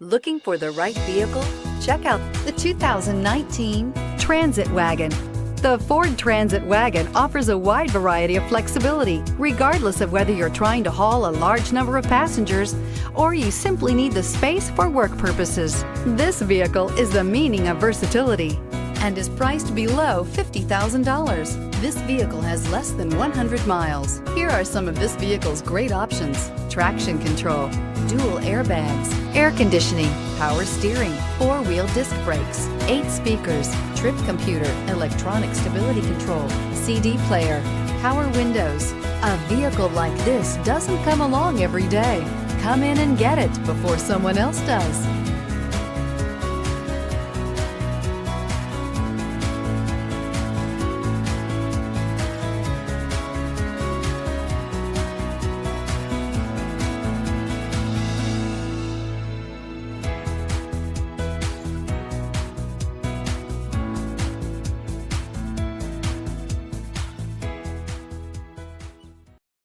Looking for the right vehicle? Check out the 2019 Transit Wagon. The Ford Transit Wagon offers a wide variety of flexibility, regardless of whether you're trying to haul a large number of passengers or you simply need the space for work purposes. This vehicle is the meaning of versatility and is priced below $50,000. This vehicle has less than 100 miles. Here are some of this vehicle's great options: traction control, dual airbags, air conditioning, power steering, four-wheel disc brakes, 8 speakers, trip computer, electronic stability control, CD player, power windows. A vehicle like this doesn't come along every day. Come in and get it before someone else does.